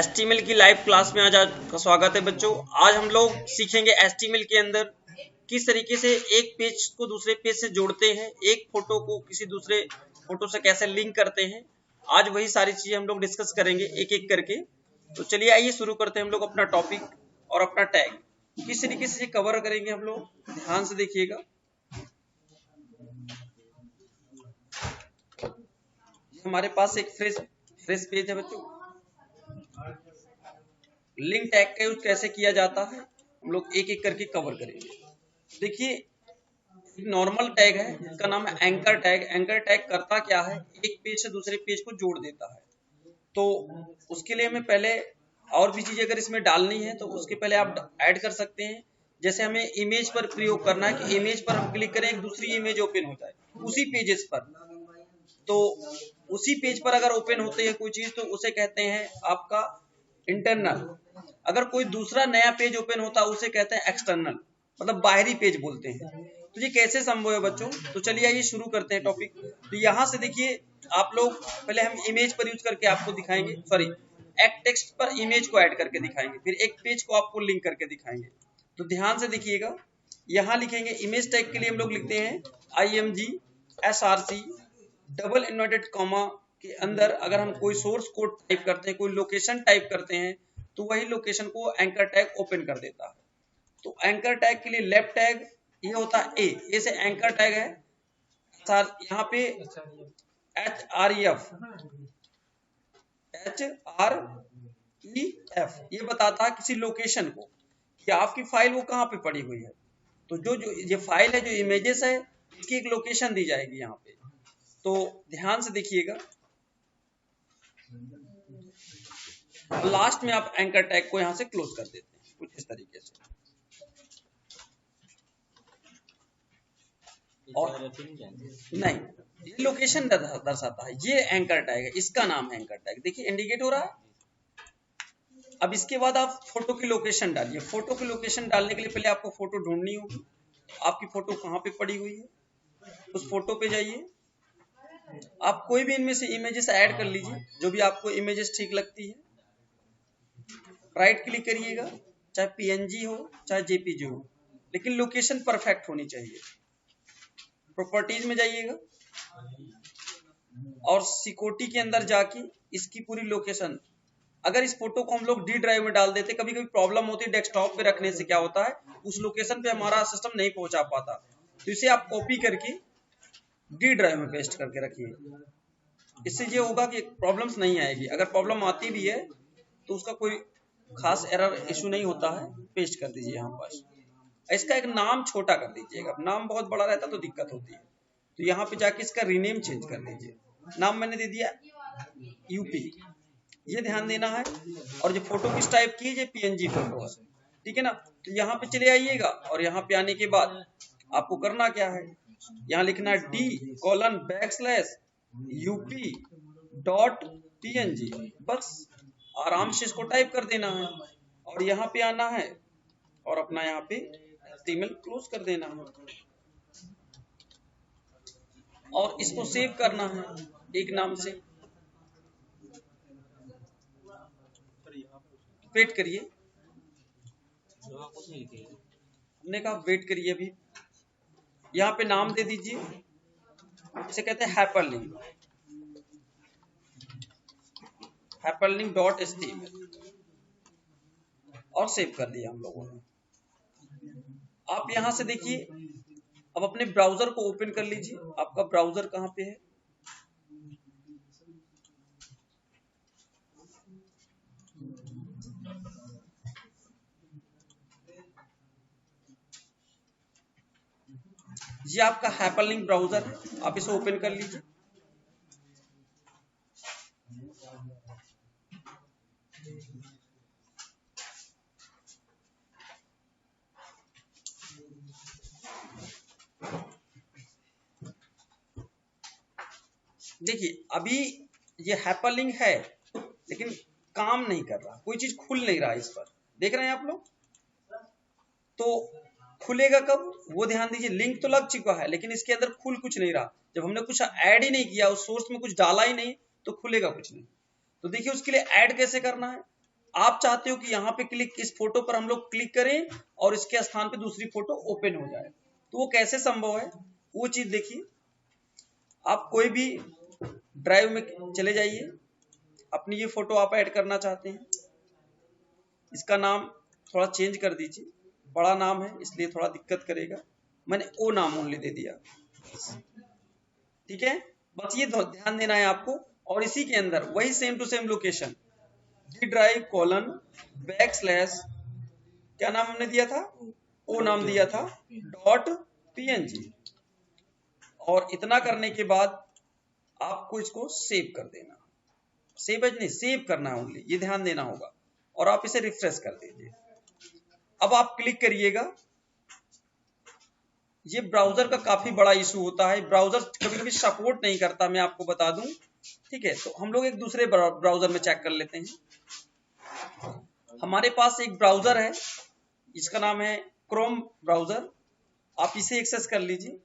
HTML की live class में आज आपका स्वागत है बच्चों। आज हम लोग सीखेंगे HTML के अंदर किस तरीके से एक पेज को दूसरे पेज से जोड़ते हैं, एक फोटो को किसी दूसरे फोटो से कैसे लिंक करते हैं। आज वही सारी चीजें हम लोग डिस्कस करेंगे एक एक करके। तो चलिए आइए शुरू करते हैं हम लोग अपना टॉपिक और अपना टैग किस तरीके से कवर करेंगे हम लोग, ध्यान से देखिएगा। हमारे पास एक फ्रेश पेज है बच्चों। लिंक टैग का यूज कैसे किया जाता है हम लोग एक एक करके कवर करेंगे। देखिए एक नॉर्मल टैग है जिसका नाम है एंकर टैग। एंकर टैग करता क्या है, एक पेज से दूसरे पेज को जोड़ देता है। तो उसके लिए हमें पहले और भी चीजें अगर इसमें डालनी है तो उसके पहले आप ऐड कर सकते हैं। जैसे हमें इमेज पर प्रयोग करना है कि इमेज पर हम क्लिक करें, एक दूसरी इमेज ओपन हो जाए उसी पेजेस पर। तो उसी पेज पर अगर ओपन होते हैं कोई चीज तो उसे कहते हैं आपका इंटरनल। अगर कोई दूसरा नया पेज ओपन होता है उसे कहते हैं एक्सटर्नल, मतलब बाहरी पेज बोलते हैं। तो ये कैसे संभव है बच्चों, तो चलिए आइए शुरू करते हैं टॉपिक। तो यहाँ से देखिए आप लोग पहले हम इमेज पर यूज करके आपको दिखाएंगे, सॉरी एक टेक्स्ट पर इमेज को ऐड करके दिखाएंगे, फिर एक पेज को आपको लिंक करके दिखाएंगे। तो ध्यान से देखिएगा, यहाँ लिखेंगे इमेज टैग के लिए हम लोग लिखते हैं IMG SRC double inverted comma के अंदर अगर हम कोई सोर्स कोड टाइप करते हैं, कोई लोकेशन टाइप करते हैं तो वही लोकेशन को एंकर टैग ओपन कर देता है। तो एंकर टैग के लिए लेफ्ट टैग ये होता है ए से एंकर टैग है। यहाँ पे HREF ये बताता है किसी लोकेशन को कि आपकी फाइल वो कहाँ पे पड़ी हुई है। तो जो ये फाइल है, जो इमेजेस है, इसकी एक लोकेशन दी जाएगी यहाँ पे। तो ध्यान से देखिएगा, लास्ट में आप एंकर टैग को यहां से क्लोज कर देते हैं कुछ इस तरीके से। और नहीं, ये लोकेशन दर्शाता है, ये एंकर टैग है, इसका नाम है एंकर टैग। देखिए इंडिकेट हो रहा है। अब इसके बाद आप फोटो की लोकेशन डालिए। फोटो की लोकेशन डालने के लिए पहले आपको फोटो ढूंढनी होगी। आपकी फोटो कहाँ पे पड़ी हुई है, उस फोटो पे जाइए। आप कोई भी इनमें से इमेजेस ऐड कर लीजिए, जो भी आपको इमेजेस ठीक लगती है। राइट क्लिक करिएगा, चाहे PNG हो चाहे JPG हो, लेकिन लोकेशन परफेक्ट होनी चाहिए। प्रॉपर्टीज में जाइएगा और सिक्योरिटी के अंदर जाके इसकी पूरी लोकेशन, अगर इस फोटो को हम लोग D ड्राइव में डाल देते, कभी कभी प्रॉब्लम होती है डेस्कटॉप पे रखने से, क्या होता है उस लोकेशन पे हमारा सिस्टम नहीं पहुंचा पाता। तो इसे आप कॉपी करके D ड्राइव में पेस्ट करके रखिए। इससे ये होगा कि प्रॉब्लम्स नहीं आएगी। अगर प्रॉब्लम आती भी है तो उसका कोई खास एरर इशू नहीं होता है। पेस्ट कर दीजिए यहाँ पर। इसका एक नाम छोटा कर दीजिएगा, नाम बहुत बड़ा रहता तो दिक्कत होती है। तो यहाँ पे जाके इसका रीनेम चेंज कर दीजिए। नाम मैंने दे दिया UP, ये ध्यान देना है। और जो फोटो किस टाइप की है, ये PNG फोटो है, ठीक है ना। तो यहाँ पे चले आइएगा और यहाँ पे आने के बाद आपको करना क्या है, यहाँ लिखना है D:\UP.PNG, बस आराम से इसको टाइप कर देना है और यहाँ पे आना है और अपना यहाँ पे HTML क्लोज कर देना है और इसको सेव करना है एक नाम से। वेट करिए, हमने कहा वेट करिए। अभी यहाँ पे नाम दे दीजिए, इसे कहते हैं hyperlink.html और सेव कर दिया हम लोगों ने। आप यहां से देखिए, अब अपने ब्राउजर को ओपन कर लीजिए। आपका ब्राउजर कहां पे है, ये आपका हाइपरलिंक ब्राउजर है, आप इसे ओपन कर लीजिए। देखिए अभी ये हाइपरलिंक है लेकिन काम नहीं कर रहा, कोई चीज खुल नहीं रहा इस पर, देख रहे हैं आप लोग। तो खुलेगा कब, वो ध्यान दीजिए। लिंक तो लग चुका है लेकिन इसके अंदर खुल कुछ नहीं रहा। जब हमने कुछ ऐड ही नहीं किया, उस सोर्स में कुछ डाला ही नहीं, तो खुलेगा कुछ नहीं। तो देखिए उसके लिए ऐड कैसे करना है, आप चाहते हो कि यहाँ पे क्लिक, इस फोटो पर हम लोग क्लिक करें और इसके स्थान पे दूसरी फोटो ओपन हो जाए, तो वो कैसे संभव है वो चीज देखिए। आप कोई भी ड्राइव में चले जाइए, अपनी ये फोटो आप ऐड करना चाहते हैं, इसका नाम थोड़ा चेंज कर दीजिए, बड़ा नाम है इसलिए थोड़ा दिक्कत करेगा, मैंने ओ नाम ओनली दे दिया, ठीक है। बस ये ध्यान देना है आपको। और इसी के अंदर वही same to same location G drive colon backslash क्या नाम हमने दिया था, ओ नाम दिया था, डॉट png, और इतना करने के बाद आपको इसको सेव कर देना, सेव एज नहीं सेव करना है ओनली, ये ध्यान देना होगा, और आप इसे रिफ्रेश कर दीजिए। अब आप क्लिक करिएगा, ये ब्राउजर का काफी बड़ा इशू होता है, ब्राउजर कभी कभी सपोर्ट नहीं करता, मैं आपको बता दूं, ठीक है। तो हम लोग एक दूसरे ब्राउजर में चेक कर लेते हैं। हमारे पास एक ब्राउजर है, इसका नाम है क्रोम ब्राउजर, आप इसे एक्सेस कर लीजिए।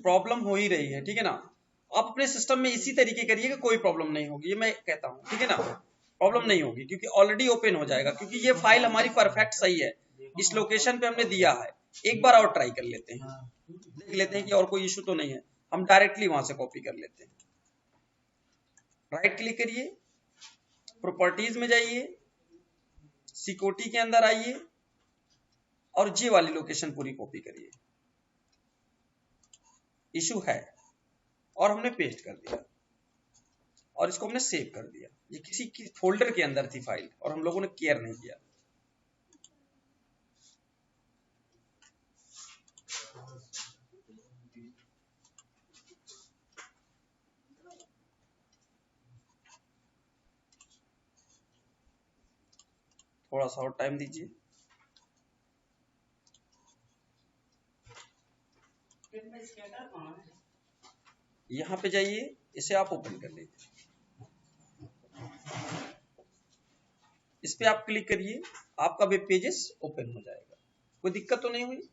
प्रॉब्लम हो ही रही है, ठीक है ना। आप अपने सिस्टम में इसी तरीके करिएगा, कोई प्रॉब्लम नहीं होगी, ये मैं कहता हूं, ठीक है ना, प्रॉब्लम नहीं होगी क्योंकि ऑलरेडी ओपन हो जाएगा, क्योंकि ये फाइल हमारी परफेक्ट सही है, इस लोकेशन पे हमने दिया है। एक बार और ट्राई कर लेते हैं, देख लेते हैं कि और कोई इशू तो नहीं है, हम डायरेक्टली वहां से कॉपी कर लेते हैं। राइट क्लिक करिए, प्रॉपर्टीज में जाइए, सिक्योरिटी के अंदर आइए और जी वाली लोकेशन पूरी कॉपी करिए, इशू है, और हमने पेस्ट कर दिया और इसको हमने सेव कर दिया। ये किसी की फोल्डर के अंदर थी फाइल और हम लोगों ने केयर नहीं किया। थोड़ा सा और टाइम दीजिए। यहां पे जाइए, इसे आप ओपन कर लीजिए, इस पे आप क्लिक करिए, आपका वेब पेजेस ओपन हो जाएगा। कोई दिक्कत तो नहीं हुई?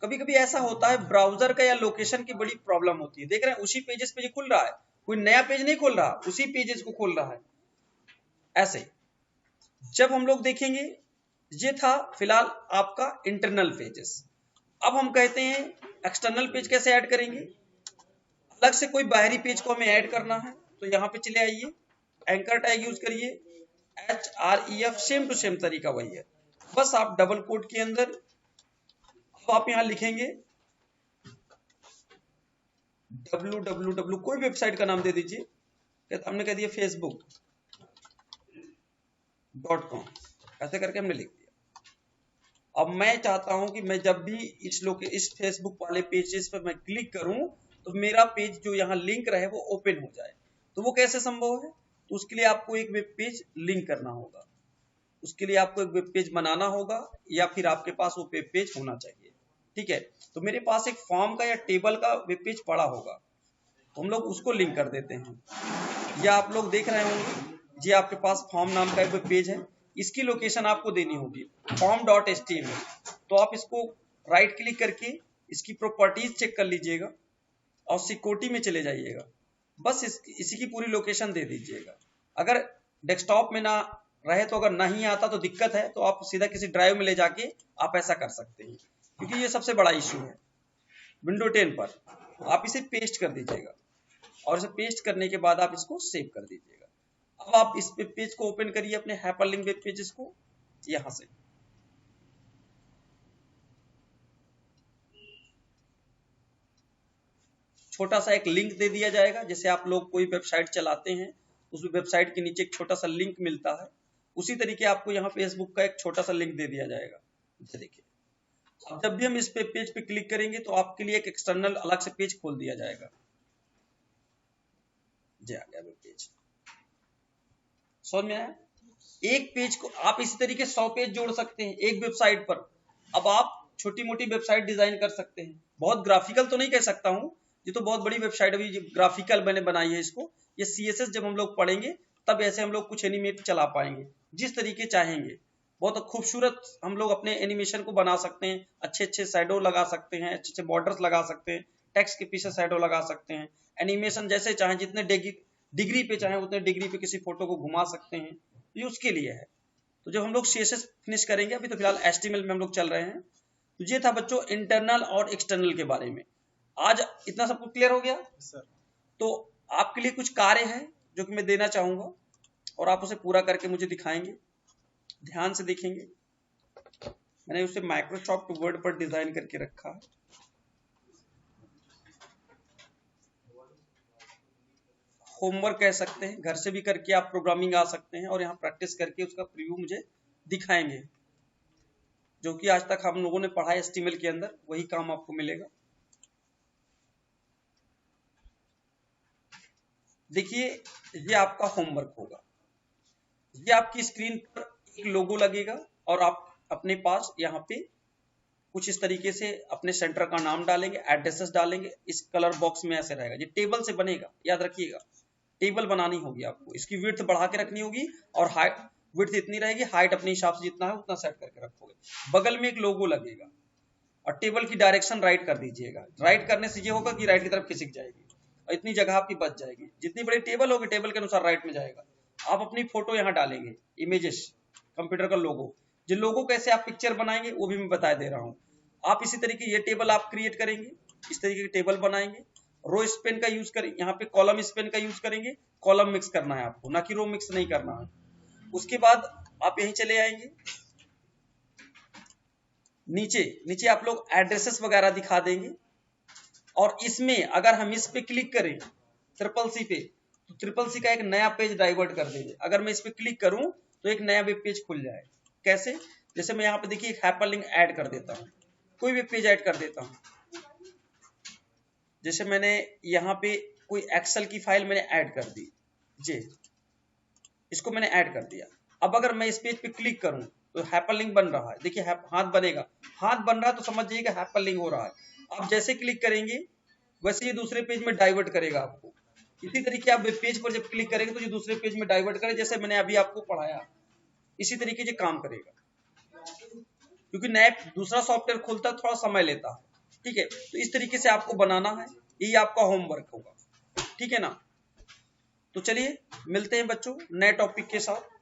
कभी कभी ऐसा होता है ब्राउजर का या लोकेशन की बड़ी प्रॉब्लम होती है, देख रहे हैं उसी पेजेस पे खुल रहा है, कोई नया पेज नहीं खोल रहा, उसी पेजेस को खोल रहा है। ऐसे जब हम लोग देखेंगे, ये था फिलहाल आपका इंटरनल पेजेस। अब हम कहते हैं एक्सटर्नल पेज कैसे ऐड करेंगे, अलग से कोई बाहरी पेज को हमें ऐड करना है, तो यहाँ पे चले आइए, एंकर टैग यूज करिए, href, सेम टू सेम तरीका वही है, बस आप डबल कोट के अंदर अब आप यहां लिखेंगे www, कोई वेबसाइट का नाम दे दीजिए, हमने कह दिया facebook.com, ऐसे करके हमने लिख दिया। अब मैं चाहता हूं कि मैं जब भी इस फेसबुक वाले पेजेस पर मैं क्लिक करूं तो मेरा पेज जो यहाँ लिंक रहे वो ओपन हो जाए, तो वो कैसे संभव है? तो उसके लिए आपको एक वेब पेज लिंक करना होगा, उसके लिए आपको एक वेब पेज बनाना होगा, या फिर आपके पास वो वेब पेज होना चाहिए, ठीक है। तो मेरे पास एक फॉर्म का या टेबल का वेब पेज पड़ा होगा, तो हम लोग उसको लिंक कर देते हैं। या आप लोग देख रहे होंगे जी, आपके पास फॉर्म नाम का एक वेब पेज है, इसकी लोकेशन आपको देनी होगी form.html, तो आप इसको राइट क्लिक करके इसकी प्रॉपर्टीज चेक कर लीजिएगा और सिक्योरिटी में चले जाइएगा, बस इसी की पूरी लोकेशन दे दीजिएगा। अगर डेस्कटॉप में ना रहे तो अगर नहीं आता तो दिक्कत है, तो आप सीधा किसी ड्राइव में ले जाके आप ऐसा कर सकते हैं, क्योंकि ये सबसे बड़ा इशू है। विंडो 10 पर आप इसे पेस्ट कर दीजिएगा और इसे पेस्ट करने के बाद आप इसको सेव कर दीजिएगा। अब आप इस वेब पेज को ओपन करिए, अपने हाइपरलिंक वेब पेजेस को, यहां से छोटा सा एक लिंक दे दिया जाएगा, जैसे आप लोग कोई वेबसाइट चलाते हैं, उस वेबसाइट के नीचे एक छोटा सा लिंक मिलता है, उसी तरीके आपको यहाँ फेसबुक का एक छोटा सा लिंक दे दिया जाएगा। देखिए, अब जब भी हम इस पेज पे क्लिक करेंगे तो आपके लिए एक एक्सटर्नल अलग से पेज खोल दिया जाएगा। जी आ गया वेब पेज, समझ में आया? एक पेज को आप इसी तरीके 100 पेज जोड़ सकते हैं एक वेबसाइट पर। अब आप छोटी मोटी वेबसाइट डिजाइन कर सकते हैं, बहुत ग्राफिकल तो नहीं कह सकता हूं, ये तो बहुत बड़ी वेबसाइट अभी ग्राफिकल मैंने बनाई है इसको। ये CSS जब हम लोग पढ़ेंगे तब ऐसे हम लोग कुछ एनिमेट चला पाएंगे जिस तरीके चाहेंगे। बहुत खूबसूरत हम लोग अपने एनिमेशन को बना सकते हैं, अच्छे अच्छे शैडो लगा सकते हैं, अच्छे अच्छे बॉर्डर्स लगा सकते हैं, टेक्स्ट के पीछे शैडो लगा सकते हैं, एनिमेशन जैसे चाहे जितने डिग्री पे चाहे उतने डिग्री पे किसी फोटो को घुमा सकते हैं, ये उसके लिए है। तो जब हम लोग CSS फिनिश करेंगे, अभी तो फिलहाल HTML में हम लोग चल रहे हैं। तो ये था बच्चों इंटरनल और एक्सटर्नल के बारे में। आज इतना सब कुछ क्लियर हो गया सर। तो आपके लिए कुछ कार्य है जो कि मैं देना चाहूंगा और आप उसे पूरा करके मुझे दिखाएंगे, ध्यान से देखेंगे। मैंने उसे माइक्रोसॉफ्ट वर्ड पर डिजाइन करके रखा है। होमवर्क कह सकते हैं, घर से भी करके आप प्रोग्रामिंग आ सकते हैं और यहाँ प्रैक्टिस करके उसका प्रीव्यू मुझे दिखाएंगे। जो कि आज तक हम लोगों ने पढ़ा है HTML के अंदर, वही काम आपको मिलेगा। देखिए ये आपका होमवर्क होगा। ये आपकी स्क्रीन पर एक लोगो लगेगा और आप अपने पास यहाँ पे कुछ इस तरीके से अपने सेंटर का नाम डालेंगे, एड्रेसेस डालेंगे। इस कलर बॉक्स में ऐसे रहेगा, ये टेबल से बनेगा, याद रखिएगा। टेबल बनानी होगी आपको, इसकी विड्थ बढ़ा के रखनी होगी और हाइट विड्थ इतनी रहेगी, हाइट अपने हिसाब से जितना है उतना सेट करके रखोगे। बगल में एक लोगो लगेगा और टेबल की डायरेक्शन राइट कर दीजिएगा। राइट करने से ये होगा कि राइट की तरफ खिसक जाएगी और इतनी जगह आपकी बच जाएगी। जितनी बड़ी टेबल होगी टेबल के अनुसार राइट में जाएगा। आप अपनी फोटो यहाँ डालेंगे, इमेजेस, कंप्यूटर का लोगो। जो लोगो कैसे आप पिक्चर बनाएंगे वो भी मैं बता दे रहा हूँ। आप इसी तरीके ये टेबल आप क्रिएट करेंगे, इस तरीके की टेबल बनाएंगे। रो स्पेन का यूज करेंगे, यहाँ पे कॉलम स्पेन का यूज करेंगे। कॉलम मिक्स करना है आपको, ना कि रो मिक्स नहीं करना है। उसके बाद आप यहीं चले आएंगे, नीचे नीचे आप लोग एड्रेसेस वगैरह दिखा देंगे। और इसमें अगर हम इस पे क्लिक करें CCC पे, तो CCC का एक नया पेज डाइवर्ट कर देंगे। अगर मैं इस पे क्लिक करूं तो एक नया वेब पेज खुल जाए। कैसे? जैसे मैं यहाँ पे देखिए एक हाइपरलिंक ऐड कर देता हूँ, कोई वेब पेज ऐड कर देता हूँ। जैसे मैंने यहाँ पे कोई एक्सेल की फाइल मैंने ऐड कर दी, जी इसको मैंने ऐड कर दिया। अब अगर मैं इस पेज पे क्लिक करूं तो हाइपरलिंक बन रहा है, देखिए हाथ बनेगा, हाथ बन रहा है तो समझ जाइए कि हाइपरलिंक हो रहा है। आप जैसे क्लिक करेंगे वैसे ये दूसरे पेज में डाइवर्ट करेगा आपको। इसी तरीके आप वेब पेज पर जब क्लिक करेंगे तो ये दूसरे पेज में डाइवर्ट करे, जैसे मैंने अभी आपको पढ़ाया। इसी तरीके से काम करेगा, क्योंकि नया दूसरा सॉफ्टवेयर खुलता है थोड़ा समय लेता है, ठीक है। तो इस तरीके से आपको बनाना है, यही आपका होमवर्क होगा, ठीक है ना। तो चलिए मिलते हैं बच्चों नए टॉपिक के साथ।